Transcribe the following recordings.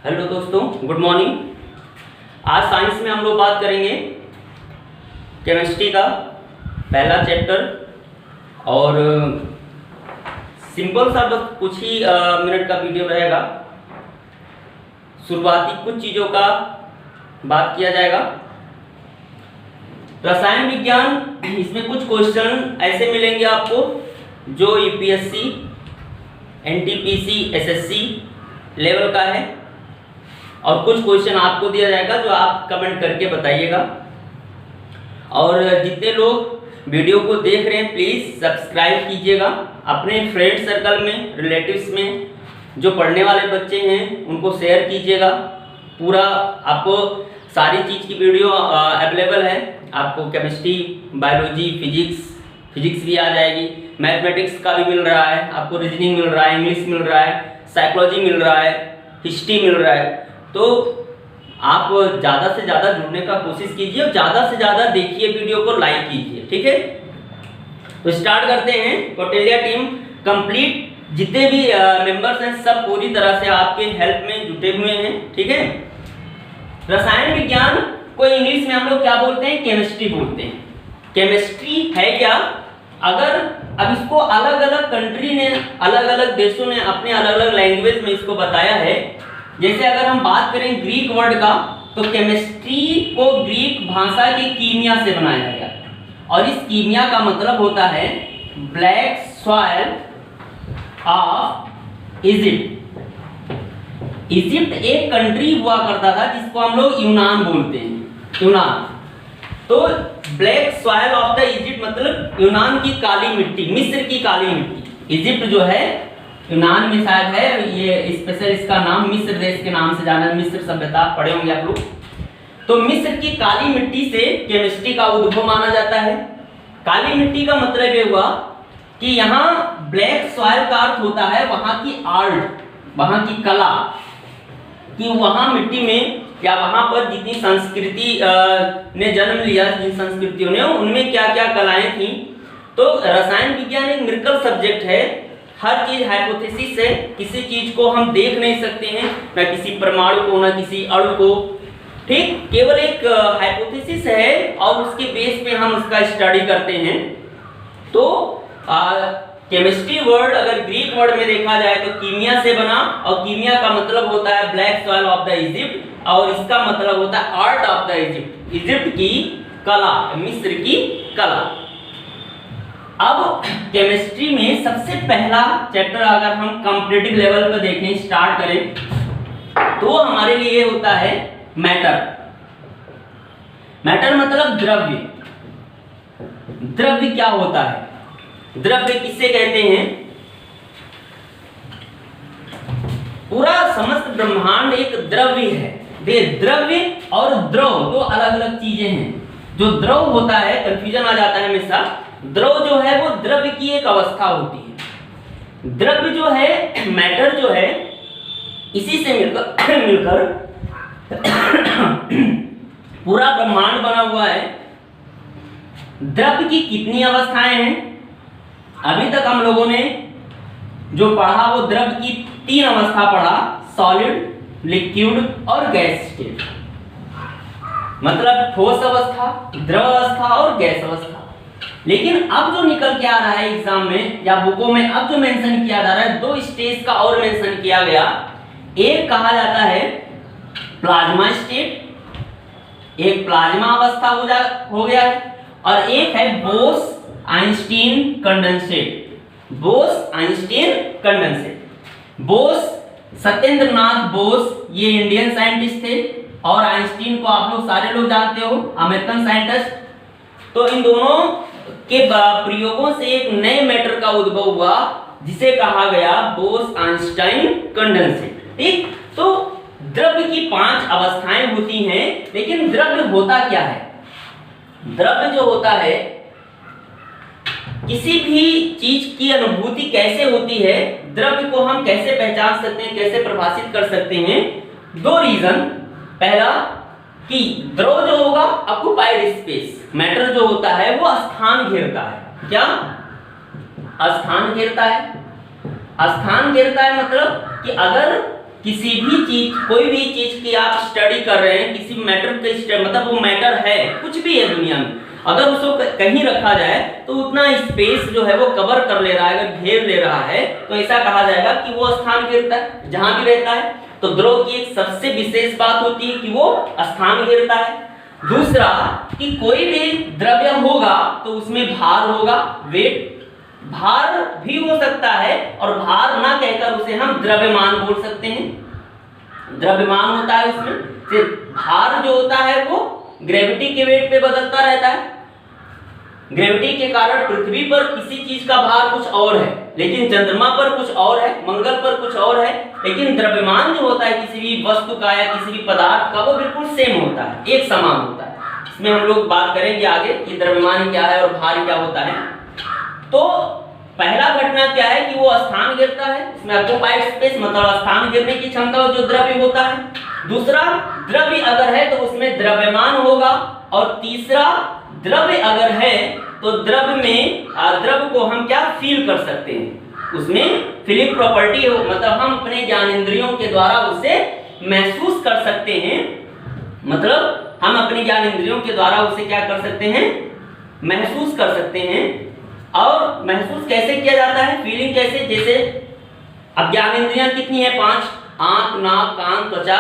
Hello दोस्तों, good morning. आज science में हम लोग बात करेंगे केमिस्ट्री का पहला चैप्टर और सिंपल सा बस कुछ ही मिनट का वीडियो रहेगा। शुरुआती कुछ चीज़ों का बात किया जाएगा। रसायन विज्ञान, इसमें कुछ क्वेश्चन ऐसे मिलेंगे आपको जो यूपीएससी, एनटीपीसी, एसएससी लेवल का है और कुछ क्वेश्चन आपको दिया जाएगा जो आप कमेंट करके बताइएगा। और जितने लोग वीडियो को देख रहे हैं प्लीज़ सब्सक्राइब कीजिएगा। अपने फ्रेंड सर्कल में, रिलेटिव्स में जो पढ़ने वाले बच्चे हैं उनको शेयर कीजिएगा। पूरा आपको सारी चीज़ की वीडियो अवेलेबल है। आपको केमिस्ट्री, बायोलॉजी, फिजिक्स भी आ जाएगी, मैथमेटिक्स का भी मिल रहा है, आपको रीजनिंग मिल रहा है, इंग्लिश मिल रहा है, साइकोलॉजी मिल रहा है, हिस्ट्री मिल रहा है। तो आप ज़्यादा से ज़्यादा जुड़ने का कोशिश कीजिए और ज़्यादा से ज़्यादा देखिए, वीडियो को लाइक कीजिए, ठीक है। तो स्टार्ट करते हैं। कौटिल्य टीम कंप्लीट, जितने भी मेंबर्स हैं सब पूरी तरह से आपके हेल्प में जुटे हुए हैं, ठीक है। रसायन विज्ञान को इंग्लिश में हम लोग क्या बोलते हैं? केमिस्ट्री बोलते हैं। केमिस्ट्री है क्या? अगर अब इसको अलग अलग कंट्री ने, अलग अलग देशों ने अपने अलग अलग लैंग्वेज में इसको बताया है। जैसे अगर हम बात करें ग्रीक वर्ड का, तो केमिस्ट्री को ग्रीक भाषा की कीमिया से बनाया गया और इस कीमिया का मतलब होता है black soil of Egypt. Egypt एक कंट्री हुआ करता था जिसको हम लोग यूनान बोलते हैं, यूनान। तो black soil of the Egypt मतलब यूनान की काली मिट्टी, मिस्र की काली मिट्टी। इजिप्ट जो है यूनान में शायद है, ये स्पेशल इसका नाम मिस्र देश के नाम से जाना है। मिस्र सभ्यता पढ़े होंगे आप लोग। तो मिस्र की काली मिट्टी से केमिस्ट्री का उद्भव माना जाता है। काली मिट्टी का मतलब ये हुआ कि यहाँ ब्लैक सॉइल का अर्थ होता है वहां की आर्ट, वहां की कला, कि वहां मिट्टी में या वहां पर जितनी संस्कृति ने जन्म लिया, जिन संस्कृतियों ने, उनमें क्या क्या कलाएं थी। तो रसायन विज्ञान एक मिरेकल सब्जेक्ट है। हर चीज हाइपोथेसिस है, किसी चीज को हम देख नहीं सकते हैं, ना किसी परमाणु को, ना किसी अणु को, ठीक। केवल एक हाइपोथेसिस है और उसके बेस पे हम उसका स्टडी करते हैं। तो केमिस्ट्री वर्ड अगर ग्रीक वर्ड में देखा जाए तो कीमिया से बना, और कीमिया का मतलब होता है black soil of the Egypt, और इसका मतलब होता है art of the Egypt, Egypt की कला, मिस्र की कला। अब केमिस्ट्री में सबसे पहला चैप्टर अगर हम कॉम्पिटिटिव लेवल पर देखें, स्टार्ट करें, तो हमारे लिए होता है मैटर। मैटर मतलब द्रव्य। द्रव्य क्या होता है? द्रव्य किससे कहते हैं? पूरा समस्त ब्रह्मांड एक द्रव्य है। द्रव्य और द्रव दो अलग अलग चीजें हैं। जो द्रव होता है, कंफ्यूजन आ जाता है हमेशा, द्रव जो है वो द्रव्य की एक अवस्था होती है। द्रव्य जो है, मैटर जो है, इसी से मिलकर पूरा ब्रह्मांड बना हुआ है। द्रव्य की कितनी अवस्थाएं हैं? अभी तक हम लोगों ने जो पढ़ा वो द्रव्य की 3 अवस्था पढ़ा, सॉलिड, लिक्विड और गैस स्टेट। मतलब ठोस अवस्था, द्रव अवस्था और गैस अवस्था। लेकिन अब जो निकल के आ रहा है एग्जाम में या बुकों में, अब जो मेंशन किया जा रहा है, 2 स्टेज का और मेंशन किया गया। एक कहा जाता है प्लाज्मा स्टेट, एक प्लाज्मा अवस्था हो गया है, और एक है Bose Einstein condensate. Bose Einstein condensate. Bose Satyendranath Bose, ये इंडियन साइंटिस्ट थे, और आइंस्टीन को आप लोग सारे लोग जानते हो, अमेरिकन साइंटिस्ट। तो इन दोनों के प्रयोगों से एक नए मैटर का उद्भव हुआ जिसे कहा गया बोस आइंस्टाइन कंडेंसेट, ठीक। तो द्रव्य की 5 अवस्थाएं होती हैं, लेकिन द्रव्य होता क्या है? द्रव्य जो होता है, किसी भी चीज की अनुभूति कैसे होती है, द्रव्य को हम कैसे पहचान सकते हैं, कैसे परिभाषित कर सकते हैं? 2 रीजन। पहला कि द्रव जो होगा ऑक्युपाइड स्पेस, मैटर जो होता है वो स्थान घेरता है। क्या स्थान घेरता है? स्थान घेरता है मतलब कि अगर किसी भी चीज, कोई भी चीज की आप स्टडी कर रहे हैं, किसी मैटर का मतलब वो मैटर है, कुछ भी है दुनिया में, अगर उसको कहीं रखा जाए तो उतना स्पेस जो है वो कवर कर ले रहा है, अगर घेर ले रहा है, तो ऐसा कहा जाएगा कि वो स्थान घेरता है जहां भी रहता है। तो द्रव की एक सबसे विशेष बात होती है कि वो स्थान घेरता है। दूसरा कि कोई भी द्रव्य होगा तो उसमें भार होगा, वेट, भार भी हो सकता है, और भार ना कहकर उसे हम द्रव्यमान बोल सकते हैं। द्रव्यमान होता है उसमें, फिर भार जो होता है वो ग्रेविटी के वेट पे बदलता रहता है। ग्रेविटी के कारण पृथ्वी पर किसी चीज का भार कुछ और है, लेकिन चंद्रमा पर कुछ और है, मंगल पर कुछ और है, लेकिन द्रव्यमान जो होता है किसी भी वस्तु का या किसी भी पदार्थ का, वो बिल्कुल सेम होता है, एक समान होता है। इसमें हम लोग बात करेंगे आगे कि द्रव्यमान क्या है और भार क्या होता है। तो पहला घटना क्या है कि वो स्थान घेरता है, इसमें ऑक्युपाइड स्पेस मतलब स्थान घेरने की क्षमता जो द्रव्य होता है। दूसरा, द्रव्य अगर है तो उसमें द्रव्यमान होगा, और तीसरा, द्रव्य अगर है तो द्रव्य को हम क्या फील कर सकते हैं, उसमें फीलिंग प्रॉपर्टी हो, मतलब हम अपने ज्ञानेंद्रियों के द्वारा उसे महसूस कर सकते हैं। मतलब हम अपने ज्ञानेंद्रियों के द्वारा उसे क्या कर सकते हैं, महसूस कर सकते हैं। और महसूस कैसे किया जाता है, फीलिंग कैसे, जैसे अब ज्ञानेंद्रियां कितनी है, 5, आंख, नाक, कान, त्वचा,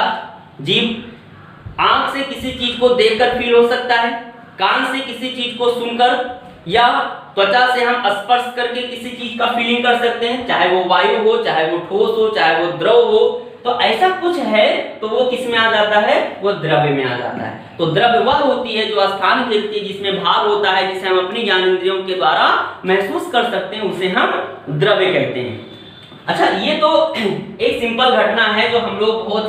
जीभ। आंख से किसी चीज को देखकर फील हो सकता है, कान से किसी चीज को सुनकर, या त्वचा से हम स्पर्श करके किसी चीज का फीलिंग कर सकते हैं, चाहे वो वायु हो, चाहे वो ठोस हो, चाहे वो द्रव हो। तो ऐसा कुछ है तो वो किस में आ जाता है, वो द्रव्य में आ जाता है। तो द्रव्य वह होती है जो स्थान घेरती है, जिसमें भार होता है, जिसे हम अपनी ज्ञानेंद्रियों के द्वारा महसूस कर सकते हैं, उसे हम द्रव्य कहते हैं। अच्छा, ये तो एक सिंपल घटना है जो हम लोग बहुत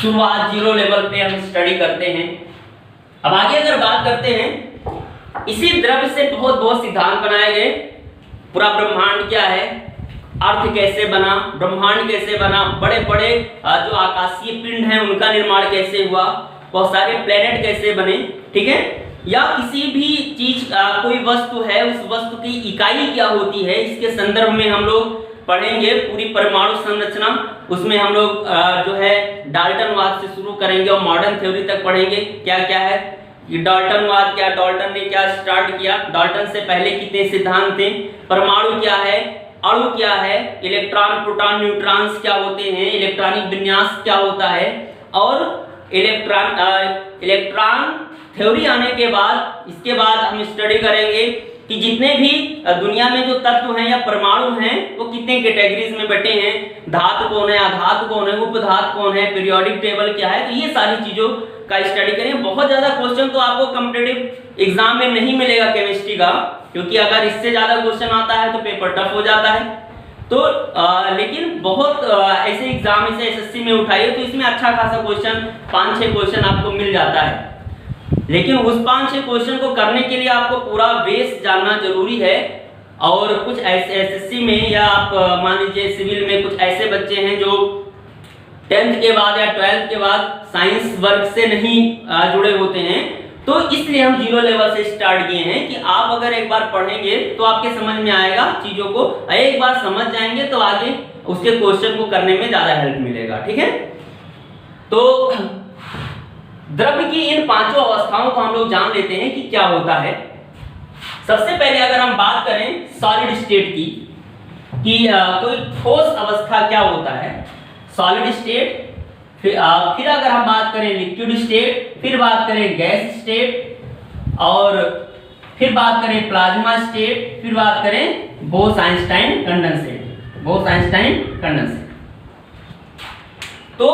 शुरुआत 0 लेवल पे हम स्टडी करते हैं। अब आगे अगर बात करते हैं, इसी द्रव्य से बहुत सिद्धांत बनाए गए। पूरा ब्रह्मांड क्या है, अर्थ कैसे बना, ब्रह्मांड कैसे बना, बड़े बड़े जो आकाशीय पिंड हैं उनका निर्माण कैसे हुआ, बहुत सारे प्लेनेट कैसे बने, ठीक है। या किसी भी चीज कोई वस्तु है, उस वस्तु की इकाई क्या होती है, इसके संदर्भ में हम लोग पढ़ेंगे पूरी परमाणु संरचना। उसमें हम लोग जो है डाल्टनवाद से शुरू करेंगे और मॉडर्न थ्योरी तक पढ़ेंगे क्या क्या है। ये डाल्टनवाद क्या, डाल्टन ने क्या स्टार्ट किया, डाल्टन से पहले कितने सिद्धांत थे, परमाणु क्या है, अणु क्या है, इलेक्ट्रॉन, प्रोटॉन, न्यूट्रॉन्स क्या होते हैं, इलेक्ट्रॉनिक विन्यास क्या होता है। और इलेक्ट्रॉन थ्योरी आने के बाद, इसके बाद हम स्टडी करेंगे कि जितने भी दुनिया में जो तत्व हैं या परमाणु हैं वो कितने कैटेगरीज में बटे हैं, धातु कौन है, अधातु कौन है, उपधातु कौन है, पीरियोडिक टेबल क्या है। तो ये सारी चीजों का स्टडी करें। बहुत ज्यादा क्वेश्चन तो आपको कॉम्पिटिटिव एग्जाम में नहीं मिलेगा केमिस्ट्री का, क्योंकि अगर इससे ज्यादा क्वेश्चन आता है तो पेपर टफ हो जाता है। तो लेकिन बहुत ऐसे एग्जाम से एसएससी में उठाइए तो इसमें अच्छा खासा क्वेश्चन 5-6 क्वेश्चन आपको मिल जाता है। लेकिन उस 5-6 क्वेश्चन को करने के लिए आपको पूरा बेस जानना जरूरी है। और कुछ ऐसे एसएससी में या आप मान लीजिए सिविल में कुछ ऐसे बच्चे हैं जो 10th के बाद या 12th के बाद साइंस वर्ग से नहीं जुड़े होते हैं, तो इसलिए हम 0 लेवल से स्टार्ट किए हैं कि आप अगर एक बार पढ़ेंगे तो आपके समझ में आएगा चीजों को, एक बार समझ जाएंगे तो आगे उसके क्वेश्चन को करने में ज्यादा हेल्प मिलेगा, ठीक है। तो द्रव्य की इन 5 अवस्थाओं को हम लोग जान लेते हैं कि क्या होता है। सबसे पहले अगर हम बात करें सॉलिड स्टेट की, कि कोई ठोस अवस्था क्या होता है, सॉलिड स्टेट, फिर अगर हम बात करें लिक्विड स्टेट, फिर बात करें गैस स्टेट, और फिर बात करें प्लाज्मा स्टेट, फिर बात करें बोस-आइंस्टाइन कंडेंसेट, बोस-आइंस्टाइन कंडेंसेट। तो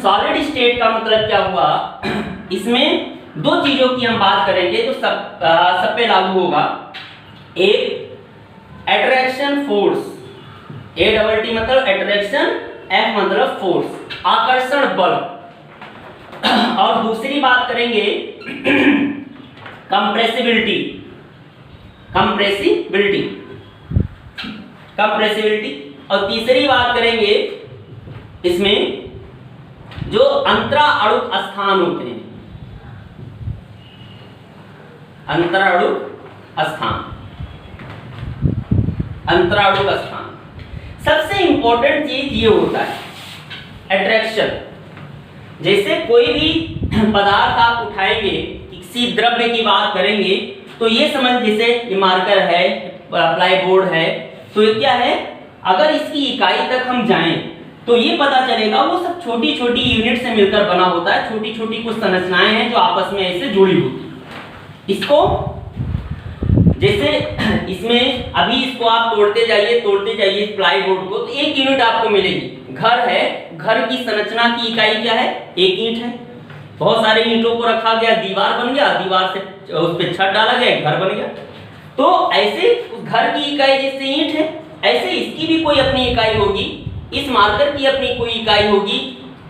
सॉलिड स्टेट का मतलब क्या हुआ, इसमें 2 चीजों की हम बात करेंगे जो सब पे लागू होगा। एक अट्रैक्शन फोर्स, ATT मतलब अट्रैक्शन, F मतलब फोर्स, आकर्षण बल। और दूसरी बात करेंगे कंप्रेसिबिलिटी, और तीसरी बात करेंगे इसमें जो अंतराणुक स्थान होते हैं, अंतराणुक स्थान। सबसे इंपॉर्टेंट चीज ये होता है एट्रैक्शन, जैसे कोई भी पदार्थ आप उठाएंगे, किसी द्रव्य की बात करेंगे तो ये समझ, जैसे ये मार्कर है, प्लाईबोर्ड है, तो ये क्या है, अगर इसकी इकाई तक हम जाएं तो ये पता चलेगा वो सब छोटी छोटी यूनिट से मिलकर बना होता है, छोटी छोटी कुछ संरचनाएं हैं जो आपस में ऐसे जुड़ी होती। इसको जैसे इसमें अभी इसको आप तोड़ते जाइए प्लाईबोर्ड को, तो एक यूनिट आपको मिलेगी। घर है, घर की संरचना की इकाई क्या है, एक ईंट है। बहुत सारे ईंटों को रखा गया, दीवार बन गया, दीवार से उस पे छत डाला गया, घर बन गया। तो ऐसे उस घर की इकाई जैसे ईंट है, ऐसे इसकी भी कोई अपनी इकाई होगी, इस मार्कर की अपनी कोई इकाई होगी,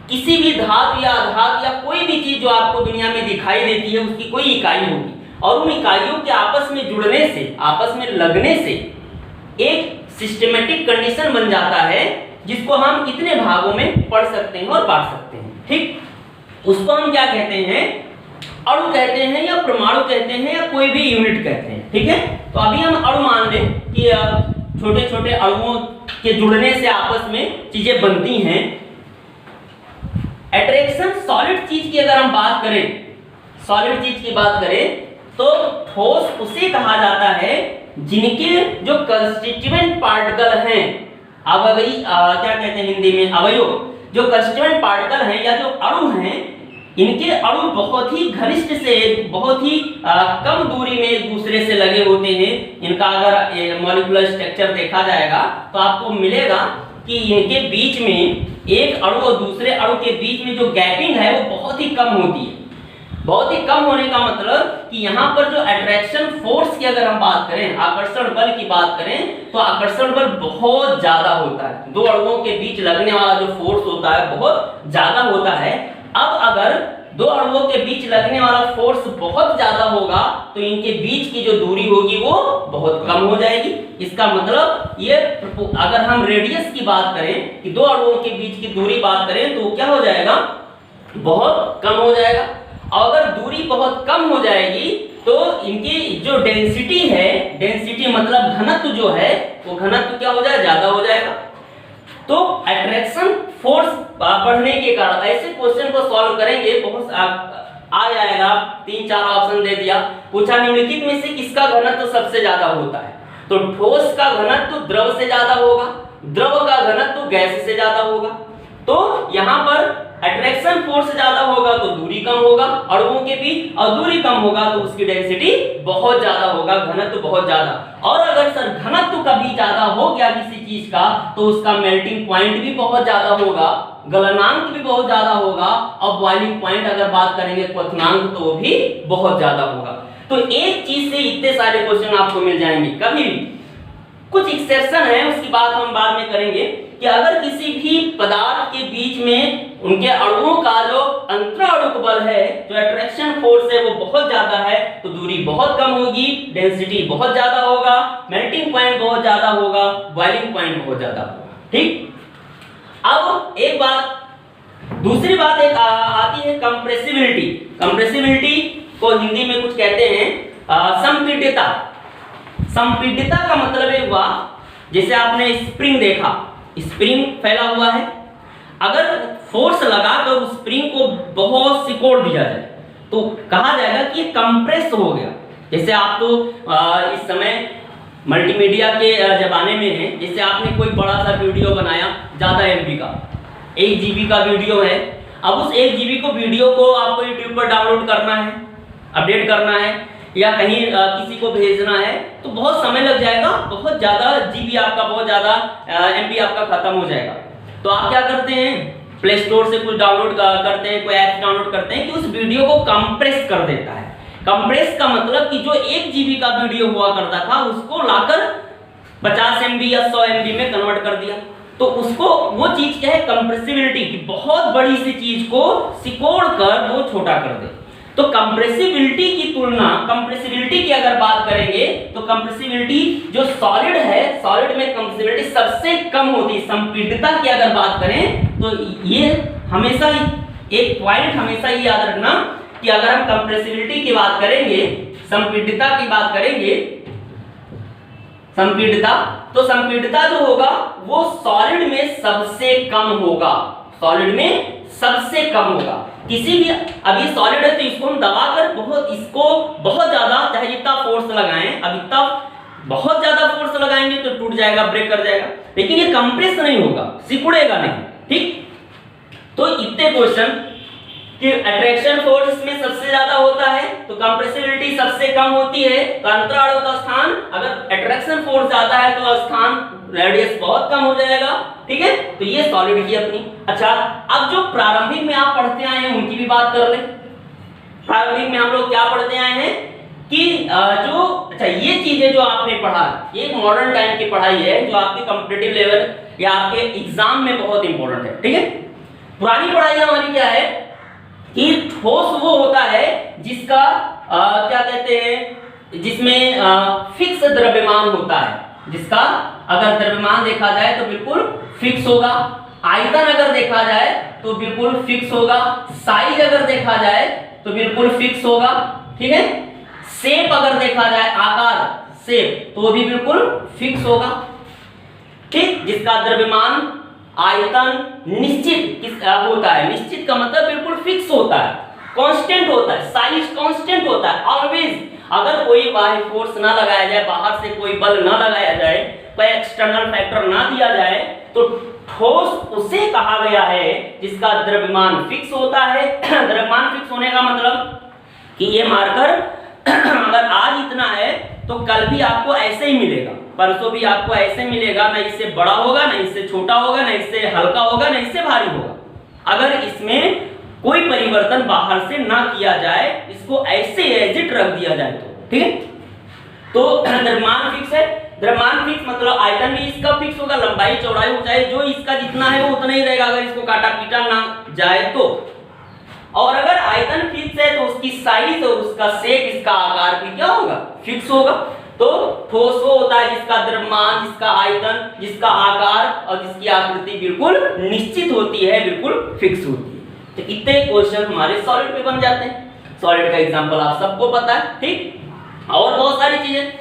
किसी भी धातु या आधात या कोई भी चीज जो आपको दुनिया में दिखाई देती है उसकी कोई इकाई होगी, और उन इकाइयों के आपस में जुड़ने से, आपस में लगने से एक सिस्टमेटिक कंडीशन बन जाता है, जिसको हम इतने भागों में पढ़ सकते हैं और बांट सकते हैं। ठीक, उसको हम क्या कहते हैं, अणु कहते हैं या परमाणु कहते हैं या कोई भी यूनिट कहते हैं। ठीक है, तो अभी हम अणु मान लें कि छोटे छोटे अणुओं के जुड़ने से आपस में चीजें बनती हैं। अट्रैक्शन सॉलिड चीज की अगर हम बात करें, सॉलिड चीज की बात करें तो ठोस उसे कहा जाता है जिनके जो कंस्टिट्यूएंट पार्टिकल हैं, अवयवी क्या कहते हैं हिंदी में, अवयव, जो कंस्टिट्यूएंट पार्टिकल हैं या जो अणु हैं, इनके अणु बहुत ही घनिष्ठ से, बहुत ही कम दूरी में एक दूसरे से लगे होते हैं। इनका अगर मॉलिक्यूलर स्ट्रक्चर देखा जाएगा तो आपको मिलेगा कि इनके बीच में एक अणु और दूसरे अणु के बीच में जो गैपिंग है वो बहुत ही कम होती है। बहुत ही कम होने का मतलब कि यहाँ पर जो अट्रैक्शन फोर्स की अगर हम बात करें, आकर्षण बल की बात करें, तो आकर्षण बल बहुत ज्यादा होता है। दो अणुओं के बीच लगने वाला जो फोर्स होता है बहुत ज्यादा होता है। अब अगर दो अणुओं के बीच लगने वाला फोर्स बहुत ज्यादा होगा तो इनके बीच की जो दूरी होगी वो बहुत कम हो जाएगी। इसका मतलब ये, अगर हम रेडियस की बात करें कि दो अणुओं के बीच की दूरी बात करें तो क्या हो जाएगा, बहुत कम हो जाएगा। और अगर दूरी बहुत कम हो जाएगी तो इनकी जो डेंसिटी है, डेंसिटी मतलब घनत्व जो है, वो घनत्व क्या हो जाएगा, ज्यादा हो जाएगा। तो अट्रैक्शन फोर्स बढ़ने के कारण ऐसे क्वेश्चन को सॉल्व करेंगे, बहुत आ जाएगा। 3-4 ऑप्शन दे दिया, पूछा निम्नलिखित में से किसका घनत्व सबसे ज्यादा होता है, तो ठोस का घनत्व द्रव से ज्यादा होगा, द्रव का घनत्व गैस से ज्यादा होगा। तो यहाँ पर अट्रैक्शन फोर्स ज्यादा होगा तो दूरी कम होगा अणुओं के बीच, और दूरी कम होगा तो उसकी डेंसिटी बहुत ज्यादा होगा, घनत्व बहुत ज्यादा। और अगर सर घनत्व कभी ज्यादा हो गया किसी चीज का तो उसका मेल्टिंग पॉइंट भी बहुत ज्यादा होगा, गलनांक भी बहुत ज्यादा होगा, और बॉइलिंग पॉइंट अगर बात करेंगे क्वथनांक तो वो भी बहुत ज्यादा होगा। तो एक चीज से इतने सारे क्वेश्चन आपको मिल जाएंगे कभी भी। कुछ एक्सेप्शन है, उसकी बात हम बाद में करेंगे कि अगर किसी भी पदार्थ के बीच में उनके अणुओं का जो अंतराणुक बल है, जो अट्रैक्शन फोर्स है, वो बहुत ज्यादा है तो दूरी बहुत कम होगी, डेंसिटी बहुत ज्यादा होगा, मेल्टिंग पॉइंट बहुत ज्यादा होगा, बॉइलिंग पॉइंट बहुत ज्यादा होगा। ठीक, अब एक बात, दूसरी बात एक आती है कंप्रेसिबिलिटी। कंप्रेसिबिलिटी को हिंदी में कुछ कहते हैं संपीड्यता। संपीड्यता का मतलब ये हुआ, जैसे आपने स्प्रिंग देखा, स्प्रिंग फैला हुआ है, अगर फोर्स लगाकर उस स्प्रिंग को बहुत सिकोड़ दिया जाए तो कहा जाएगा कि कंप्रेस हो गया। जैसे आप तो इस समय मल्टीमीडिया के जमाने में हैं, जैसे आपने कोई बड़ा सा वीडियो बनाया ज्यादा एमबी का, 1 GB का वीडियो है, अब उस 1 GB को वीडियो को आपको यूट्यूब पर डाउनलोड करना है, अपडेट करना है या कहीं किसी को भेजना है तो बहुत समय लग जाएगा, बहुत ज्यादा जीबी आपका, बहुत ज्यादा एमबी आपका खत्म हो जाएगा। तो आप क्या करते हैं, प्ले स्टोर से कुछ डाउनलोड करते हैं, कोई ऐप डाउनलोड करते हैं कि उस वीडियो को कंप्रेस कर देता है। कंप्रेस का मतलब कि जो 1 GB का वीडियो हुआ करता था उसको लाकर 50 MB या 100 MB में कन्वर्ट कर दिया। तो उसको वो चीज क्या है, कंप्रेसिबिलिटी की, बहुत बड़ी सी चीज को सिकोड़ कर वो छोटा कर दे। तो कंप्रेसिबिलिटी की तुलना, कंप्रेसिबिलिटी की अगर बात करेंगे तो कंप्रेसिबिलिटी जो सॉलिड है, सॉलिड में कंप्रेसिबिलिटी सबसे कम होती है। संपीड्यता की अगर बात करें तो ये हमेशा एक पॉइंट हमेशा ये याद रखना कि अगर हम कंप्रेसिबिलिटी की बात करेंगे, संपीड्यता की बात करेंगे, संपीड्यता, तो संपीड्यता जो होगा वो सॉलिड में सबसे कम होगा, सॉलिड में सबसे कम होगा। किसी भी, अब ये सॉलिड है तो इसको हम दबाकर बहुत ज्यादा, चाहे जितना फोर्स लगाएं, अब इतना बहुत ज्यादा फोर्स लगाएंगे तो टूट जाएगा, ब्रेक कर जाएगा, लेकिन ये कंप्रेस नहीं होगा, सिकुड़ेगा नहीं। ठीक, तो इतने क्वेश्चन कि अट्रैक्शन फोर्स इसमें सबसे ज्यादा होता है तो कंप्रेसिबिलिटी सबसे कम होती है, तो अंतरालों का स्थान, अगर अट्रैक्शन फोर्स ज्यादा है तो स्थान रेडियस बहुत कम हो जाएगा। ठीक है, तो ये सॉलिड की अपनी। अच्छा, अब जो प्रारंभिक में आप पढ़ते आए हैं उनकी भी बात कर ले। प्रारंभिक में हम लोग क्या पढ़ते आए हैं कि अच्छा ये चीजें जो आपने पढ़ा, ये मॉडर्न टाइम की पढ़ाई है जो आपके कॉम्पिटिटिव लेवल या आपके एग्जाम में बहुत इंपॉर्टेंट है। ठीक है, पुरानी पढ़ाई हमारी क्या है कि ठोस वो होता है जिसका क्या कहते हैं, जिसमें फिक्स द्रव्यमान होता है, जिसका अगर द्रव्यमान देखा जाए तो बिल्कुल फिक्स होगा, आयतन अगर देखा जाए तो बिल्कुल फिक्स होगा, साइज अगर देखा जाए तो बिल्कुल फिक्स होगा। ठीक है, शेप अगर देखा जाए, आकार शेप, तो वो भी बिल्कुल फिक्स होगा। ठीक, जिसका द्रव्यमान आयतन निश्चित होता है, निश्चित का मतलब बिल्कुल फिक्स होता है, कांस्टेंट होता है, साइज कांस्टेंट होता है ऑलवेज। अगर कोई बाह्य फोर्स ना लगाया जाए, बाहर से कोई बल ना लगाया जाए, कोई एक्सटर्नल फैक्टर ना दिया जाए, तो ठोस उसे कहा गया है जिसका द्रव्यमान फिक्स होता है। द्रव्यमान फिक्स होने का मतलब कि ये मार्कर अगर आज इतना है तो कल भी आपको ऐसे ही मिलेगा, परसों भी आपको ऐसे मिलेगा, ना इससे बड़ा होगा, ना इससे छोटा होगा, ना इससे हल्का होगा, ना इससे भारी होगा। अगर इसमें कोई परिवर्तन बाहर से ना किया जाए, इसको ऐसे एज इट रख दिया जाए तो। ठीक है, तो द्रव्यमान फिक्स है। द्रव्यमान फिक्स मतलब आयतन भी इसका फिक्स होगा, लंबाई चौड़ाई ऊंचाई जो इसका जितना है वो उतना ही रहेगा अगर इसको काटा पीटा ना जाए तो। और अगर आयतन फिक्स है तो उसकी साइज और उसका शेप, इसका आकार भी क्या होगा, फिक्स होगा। तो ठोस वो होता है जिसका द्रव्यमान, जिसका आयतन, जिसका आकार और जिसकी आकृति बिल्कुल निश्चित होती है, बिल्कुल फिक्स होती है। तो इतने क्वेश्चन हमारे सॉलिड पे बन जाते हैं। सॉलिड का एग्जांपल आप सबको पता है। ठीक, और बहुत सारी चीजें,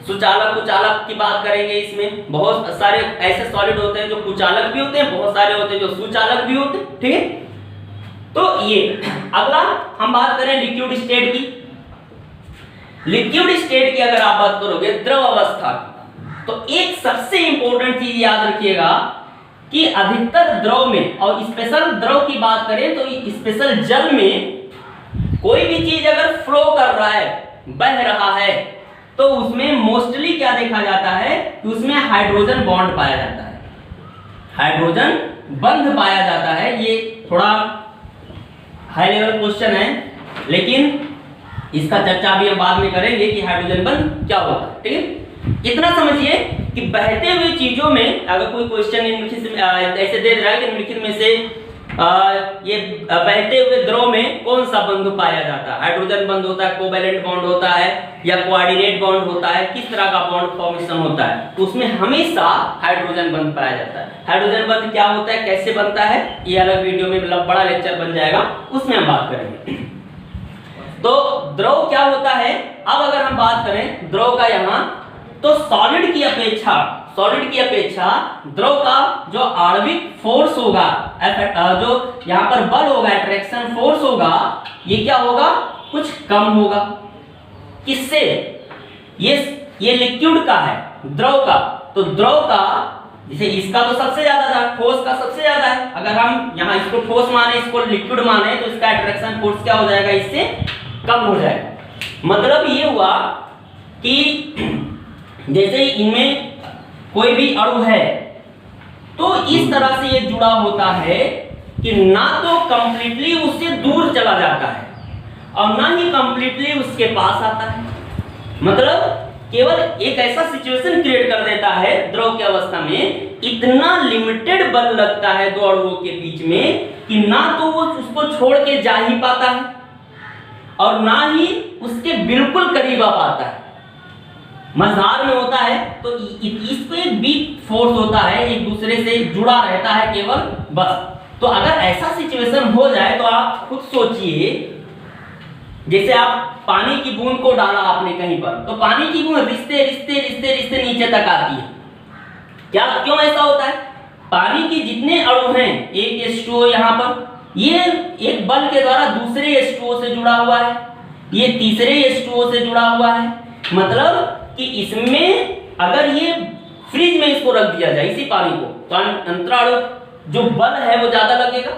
सुचालक कुचालक की बात करेंगे। इसमें बहुत सारे ऐसे सॉलिड होते हैं जो कुचालक भी होते हैं, बहुत सारे होते हैं जो सुचालक भी होते हैं। ठीक है, तो ये अगला हम बात करें लिक्विड स्टेट की। लिक्विड स्टेट की अगर आप बात करोगे, द्रव अवस्था, तो एक सबसे इंपॉर्टेंट चीज याद रखिएगा कि अधिकतर द्रव में, और स्पेशल द्रव की बात करें तो स्पेशल जल में, कोई भी चीज अगर फ्लो कर रहा है, बह रहा है, तो उसमें मोस्टली क्या देखा जाता है कि उसमें हाइड्रोजन बॉन्ड पाया जाता है, हाइड्रोजन बंध पाया जाता है। ये थोड़ा हाई लेवल क्वेश्चन है, लेकिन इसका चर्चा भी हम बाद में करेंगे कि हाइड्रोजन बंध क्या होता है। ठीक है, इतना समझिए कि बहते हुए चीजों में अगर कोई क्वेश्चन ऐसे दे रहा है कि निम्नलिखित में से ये बहते हुए द्रव में कौन सा बंधु पाया जाता है, हाइड्रोजन बंध होता है, कोवैलेंट बॉन्ड होता है, या कोऑर्डिनेट बॉन्ड होता है, किस तरह का बॉन्ड फॉर्मेशन होता है, तो उसमें हमेशा हाइड्रोजन बंध पाया जाता है। हाइड्रोजन बंध क्या होता है, कैसे बनता है, ये अलग वीडियो में मतलब बड़ा लेक्चर बन जाएगा, उसमें हम बात करेंगे। तो द्रव क्या होता है, अब अगर हम बात करें द्रव का यहाँ, तो सॉलिड की अपेक्षा द्रव का जो आणविक फोर्स होगा, जो यहाँ पर बल होगा, अट्रैक्शन फोर्स होगा, ये क्या होगा, कुछ कम होगा। किससे, ये लिक्विड का है, द्रव का, तो द्रव का जैसे इसका तो सबसे ज्यादा था, ठोस का सबसे ज्यादा है। अगर हम यहाँ इसको ठोस माने, इसको लिक्विड माने, तो इसका अट्रैक्शन फोर्स क्या हो जाएगा, इससे कम हो जाएगा। मतलब ये हुआ कि जैसे इनमें कोई भी अणु है तो इस तरह से ये जुड़ा होता है कि ना तो कंप्लीटली उससे दूर चला जाता है और ना ही कंप्लीटली उसके पास आता है। मतलब केवल एक ऐसा सिचुएशन क्रिएट कर देता है द्रव की अवस्था में, इतना लिमिटेड बल लगता है दो अणुओं के बीच में कि ना तो वो उसको छोड़ के जा ही पाता है और ना ही उसके बिल्कुल करीब आ पाता है। मझधार में होता है तो इसको एक वीक फोर्स होता है, एक दूसरे से जुड़ा रहता है केवल, बस। तो अगर ऐसा सिचुएशन हो जाए तो आप खुद सोचिए, जैसे आप पानी की बूंद को डाला आपने कहीं पर, तो पानी की बूंद रिश्ते रिश्ते रिश्ते रिश्ते नीचे तक आती है। क्या क्यों ऐसा होता है, पानी के जितने अणु हैं, एक H2O यहाँ पर, ये एक बल के द्वारा दूसरे H2O से जुड़ा हुआ है, ये तीसरे H2O से जुड़ा हुआ है। मतलब कि इसमें अगर ये फ्रिज में इसको रख दिया जाए इसी पानी को, तो अंतराणु जो बल है वो ज्यादा लगेगा,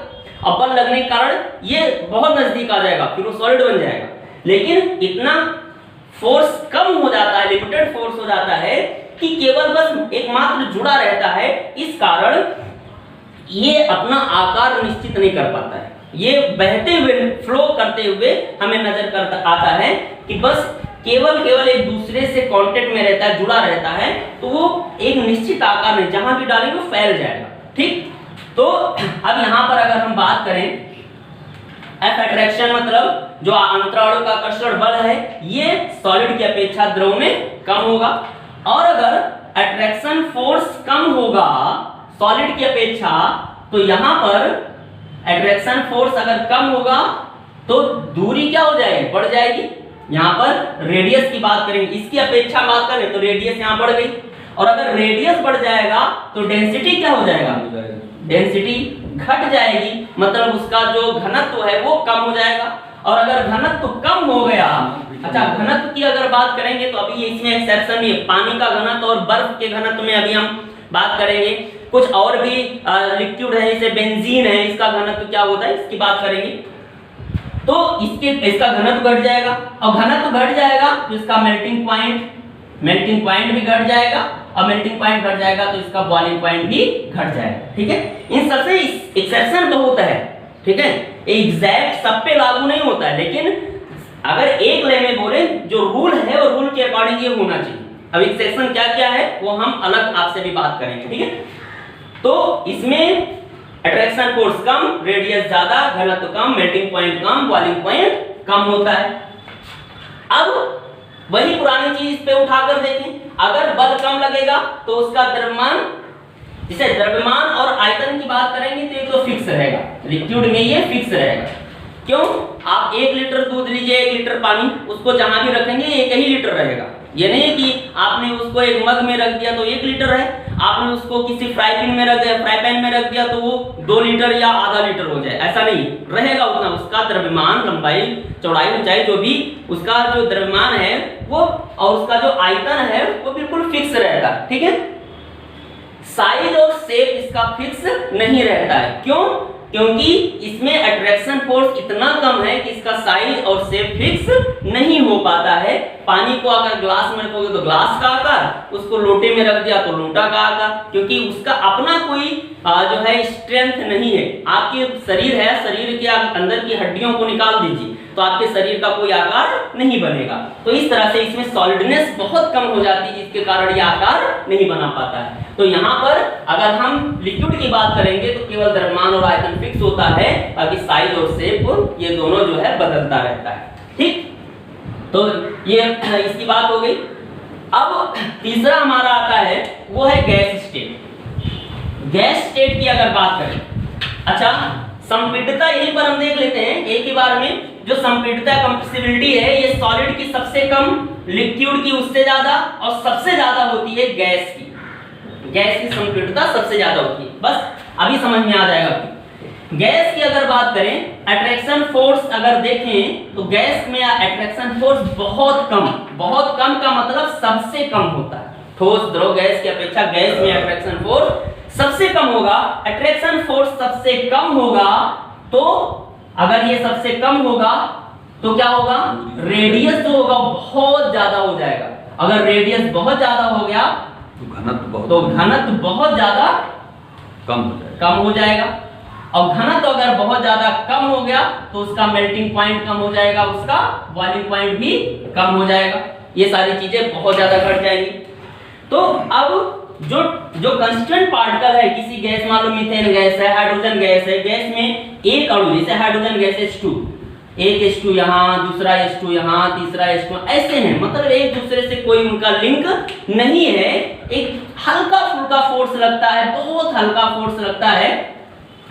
और बल लगने के कारण ये बहुत नजदीक आ जाएगा, फिर वो सॉलिड बन जाएगा। लेकिन इतना फोर्स कम हो जाता है, लिमिटेड फोर्स हो जाता है कि केवल बस एकमात्र जुड़ा रहता है, इस कारण ये अपना आकार निश्चित नहीं कर पाता है। ये बहते हुए, फ्लो करते हुए हमें नजर आता है कि बस केवल एक दूसरे से कांटेक्ट में रहता है, जुड़ा रहता है, तो वो एक निश्चित आकार में जहां भी डालेंगे वो फैल जाएगा। ठीक, तो अब यहां पर अगर हम बात करें एफ अट्रैक्शन, मतलब जो अंतराणु का आकर्षण बल है ये सॉलिड की अपेक्षा द्रव में कम होगा, और अगर अट्रैक्शन फोर्स कम होगा सॉलिड की अपेक्षा, तो यहां पर अट्रैक्शन फोर्स अगर कम होगा तो दूरी क्या हो जाएगी, बढ़ जाएगी। यहां पर रेडियस की बात करेंगे, इसकी अपेक्षा बात करें तो रेडियस यहां बढ़ गई, और अगर रेडियस बढ़ जाएगा तो डेंसिटी क्या हो जाएगा, डेंसिटी घट जाएगी, मतलब उसका जो घनत्व है वो कम हो जाएगा। और अगर घनत्व कम हो गया, अच्छा घनत्व की अगर बात करेंगे तो अभी इसमें एक्सेप्शन है, पानी का घनत्व और बर्फ के घनत्व में अभी हम बात करेंगे। कुछ और भी लिक्विड है, जैसे बेंजीन है, इसका घनत्व क्या होता है इसकी बात करेंगे। तो इसका घनत्व घट जाएगा, और घनत्व घट जाएगा तो इसका मेल्टिंग पॉइंट भी घट जाएगा, और मेल्टिंग पॉइंट घट जाएगा तो इसका बॉइलिंग पॉइंट भी घट जाएगा। ठीक है, इन सबसे एक्सेप्शन बहुत है। ठीक है, एग्जैक्ट सब पे लागू नहीं होता है, लेकिन अगर एक ले में बोले जो रूल है वो रूल के अकॉर्डिंग ये होना चाहिए। अब एक्सेप्शन क्या क्या है वो हम अलग आपसे भी बात करेंगे। ठीक है, तो इसमें अट्रैक्शन फोर्स कम, रेडियस ज्यादा, घनत्व कम, मेल्टिंग पॉइंट कम, बॉइलिंग पॉइंट कम होता है। अब वही पुरानी चीज पे उठाकर देखें, अगर बल कम लगेगा तो उसका द्रव्यमान, जैसे द्रव्यमान और आयतन की बात करेंगे तो ये तो फिक्स रहेगा, लिक्विड में ये फिक्स रहेगा। क्यों, आप 1 लीटर दूध लीजिए, 1 लीटर पानी, उसको जहां भी रखेंगे 1 ही लीटर रहेगा। ये नहीं कि आपने उसको एक मग में रख दिया तो 1 लीटर है, आपने उसको किसी फ्राई पैन में रख दिया तो वो 2 लीटर या आधा लीटर हो जाए, ऐसा नहीं रहेगा। उतना उसका द्रव्यमान, लंबाई, चौड़ाई, ऊंचाई, जो भी उसका जो द्रव्यमान है वो, और उसका जो आयतन है वो बिल्कुल फिक्स रहता है। ठीक है, साइज और शेप इसका फिक्स नहीं रहता है। क्यों, क्योंकि इसमें अट्रैक्शन फोर्स इतना कम है कि इसका साइज और शेप फिक्स नहीं हो पाता है। पानी को अगर ग्लास में रखोगे तो ग्लास का आकार, उसको लोटे में रख दिया तो लोटा का आकार, क्योंकि उसका अपना कोई जो है स्ट्रेंथ नहीं है। आपके शरीर है, शरीर के अंदर की हड्डियों को निकाल दीजिए तो आपके शरीर का कोई आकार नहीं बनेगा। तो इस तरह से इसमें सॉलिडनेस बहुत कम हो जाती है, जिसके कारण ये आकार नहीं बना पाता है। तो यहाँ पर अगर हम लिक्विड की बात करेंगे तो केवल द्रव्यमान और आयतन फिक्स होता है, बाकी साइज और शेप ये दोनों जो है बदलता रहता है। ठीक, तो ये इसकी बात हो गई। अब तीसरा हमारा आता है वो है गैस स्टेट। गैस स्टेट की अगर बात करें, अच्छा संपीड़ितता यहीं पर हम देख लेते हैं एक ही बार में। जो संपीड़ितता कंप्रेसिबिलिटी है ये सॉलिड की सबसे कम, लिक्विड की उससे ज्यादा, और सबसे ज्यादा होती है गैस की। गैस की संपीड़ितता सबसे ज्यादा होती है, बस अभी समझ में आ जाएगा। गैस की अगर बात करें, अट्रैक्शन फोर्स अगर देखें तो गैस में अट्रैक्शन फोर्स बहुत कम का मतलब सबसे कम होता है। ठोस द्रव गैस की अपेक्षा गैस में अट्रैक्शन फोर्स सबसे कम होगा। अट्रैक्शन फोर्स सबसे कम होगा, तो अगर ये सबसे कम होगा तो क्या होगा, रेडियस जो होगा बहुत ज्यादा हो जाएगा। अगर रेडियस बहुत ज्यादा हो गया तो घनत्व बहुत ज्यादा कम हो जाएगा, और घनत्व अगर बहुत ज्यादा कम हो गया तो उसका मेल्टिंग पॉइंट कम हो जाएगा, उसका बॉइलिंग पॉइंट भी कम हो जाएगा। ये सारी चीजें बहुत ज्यादा घट जाएंगी। तो अब जो कांस्टेंट पार्टिकल है किसी गैस, मान लो मीथेन गैस है, हाइड्रोजन गैस है, गैस में एक अणु, जैसे हाइड्रोजन गैस H2, एक H2 यहाँ, दूसरा H2 यहाँ, तीसरा H2, ऐसे हैं, मतलब एक दूसरे से कोई उनका लिंक नहीं है। एक हल्का फुल्का फोर्स लगता है, बहुत हल्का फोर्स लगता है,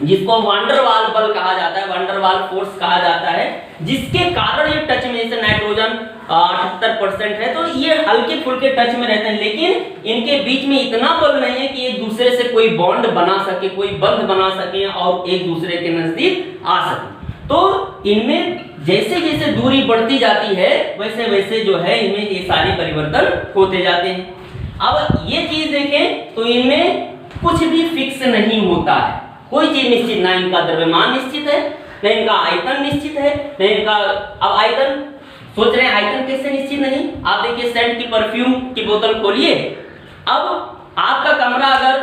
जिसको वांडरवाल बल कहा जाता है, वांडरवाल फोर्स कहा जाता है, जिसके कारण ये टच में, जैसे नाइट्रोजन 78% है, तो ये हल्के फुल्के टच में रहते हैं, लेकिन इनके बीच में इतना बल नहीं है कि एक दूसरे से कोई बॉन्ड बना सके, कोई बंध बना सके और एक दूसरे के नजदीक आ सके। तो इनमें जैसे जैसे दूरी बढ़ती जाती है वैसे वैसे जो है इनमें ये सारे परिवर्तन होते जाते हैं। अब ये चीज देखें तो इनमें कुछ भी फिक्स नहीं होता है, कोई चीज निश्चित, ना इनका द्रव्यमान निश्चित है, ना इनका आयतन निश्चित है, ना इनका, अब आयतन सोच रहे हैं आयतन कैसे निश्चित नहीं, आप देखिए सेंट की परफ्यूम की बोतल खोलिए, अब आपका कमरा अगर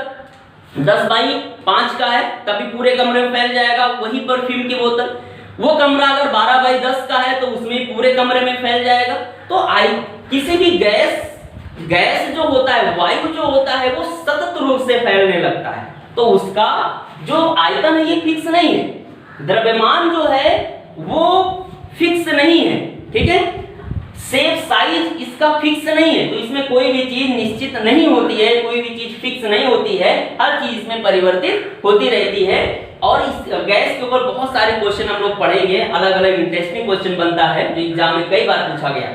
10 बाई 5 का है तभी पूरे कमरे में फैल जाएगा वही परफ्यूम की बोतल, वो कमरा अगर 12 बाई 10 का है तो उसमें पूरे कमरे में फैल जाएगा। तो किसी भी गैस जो होता है, वायु जो होता है वो सतत रूप से फैलने लगता है, तो उसका जो आयतन है ये फिक्स नहीं है, द्रव्यमान जो है वो फिक्स नहीं है, ठीक है, शेप साइज इसका फिक्स नहीं है, तो इसमें कोई भी चीज निश्चित नहीं होती है, कोई भी चीज फिक्स नहीं होती है, हर चीज इसमें परिवर्तित होती रहती है। और इस गैस के ऊपर बहुत सारे क्वेश्चन हम लोग पढ़ेंगे, अलग अलग इंटरेस्टिंग क्वेश्चन बनता है जो एग्जाम में कई बार पूछा गया।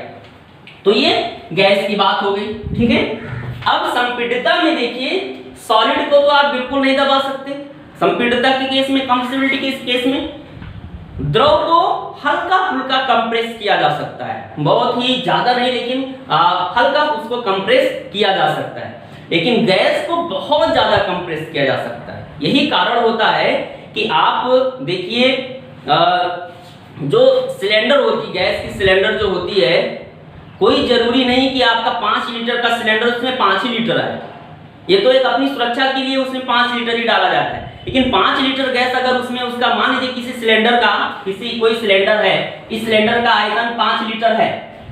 तो ये गैस की बात हो गई, ठीक है। अब संपीड़ितता में देखिए, सॉलिड को तो आप बिल्कुल नहीं दबा सकते, संपीड़ितता के केस में, कंप्रेसिबिलिटी के केस में द्रव को हल्का फुल्का कंप्रेस किया जा सकता है, बहुत ही ज्यादा नहीं लेकिन हल्का उसको कंप्रेस किया जा सकता है, लेकिन गैस को बहुत ज्यादा कंप्रेस किया जा सकता है। यही कारण होता है कि आप देखिए जो सिलेंडर होती, गैस की सिलेंडर जो होती है, कोई जरूरी नहीं कि आपका 5 लीटर का सिलेंडर उसमें 5 ही लीटर आए, ये तो एक अपनी सुरक्षा के लिए उसमें 5 लीटर ही डाला जाता है, लेकिन 5 लीटर गैस अगर उसमें उसका, मान लीजिए किसी सिलेंडर का, कोई सिलेंडर है, इस सिलेंडर का आयतन 5 लीटर है,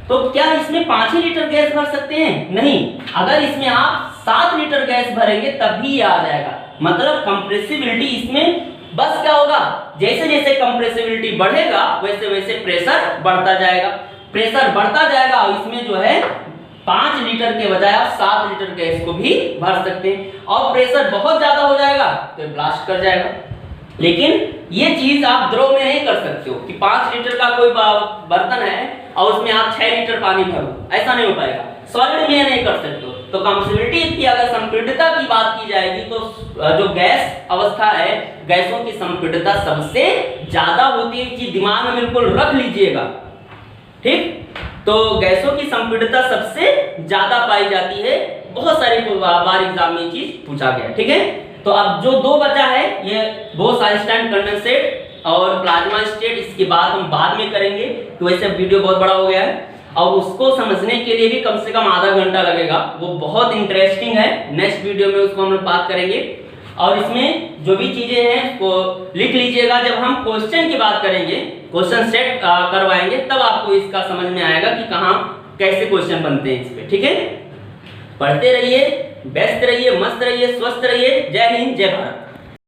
तो क्या इसमें 5 ही लीटर गैस भर सकते हैं? नहीं, अगर इसमें आप 7 लीटर गैस भरेंगे तभी ये आ जाएगा। मतलब कंप्रेसिबिलिटी इसमें बस क्या होगा, जैसे जैसे कंप्रेसिबिलिटी बढ़ेगा वैसे वैसे प्रेशर बढ़ता जाएगा, प्रेशर बढ़ता जाएगा और इसमें जो है 5 लीटर के बजाय आप 7 लीटर गैस को भी भर सकते हैं, और प्रेशर बहुत ज्यादा हो जाएगा तो ब्लास्ट कर जाएगा। लेकिन ये चीज आप द्रव में नहीं कर सकते हो कि 5 लीटर का कोई बर्तन है और उसमें आप 6 लीटर पानी भरो, ऐसा नहीं हो पाएगा, सॉलिड में नहीं कर सकते हो। तो कंप्रेसिबिलिटी की अगर संपीड़ितता की बात की जाएगी तो जो गैस अवस्था है, गैसों की संपीड़ितता सबसे ज्यादा होती है, चीज दिमाग में बिल्कुल रख लीजिएगा, ठीक। तो गैसों की संपीड़ितता सबसे ज्यादा पाई जाती है, बहुत सारे बार एग्जाम में चीज पूछा गया, ठीक है। तो अब जो 2 बचा है, ये बोस-आइंस्टाइन कंडेंसेट और प्लाज्मा स्टेट, इसकी बात हम बाद में करेंगे, तो वैसे वीडियो बहुत बड़ा हो गया है और उसको समझने के लिए भी कम से कम आधा घंटा लगेगा, वो बहुत इंटरेस्टिंग है, नेक्स्ट वीडियो में उसको हम लोग बात करेंगे। और इसमें जो भी चीजें हैं वो लिख लीजिएगा, जब हम क्वेश्चन की बात करेंगे, क्वेश्चन सेट करवाएंगे, तब आपको इसका समझ में आएगा कि कहाँ कैसे क्वेश्चन बनते हैं इस पे, ठीक है। पढ़ते रहिए, व्यस्त रहिए, मस्त रहिए, स्वस्थ रहिए। जय हिंद, जय भारत।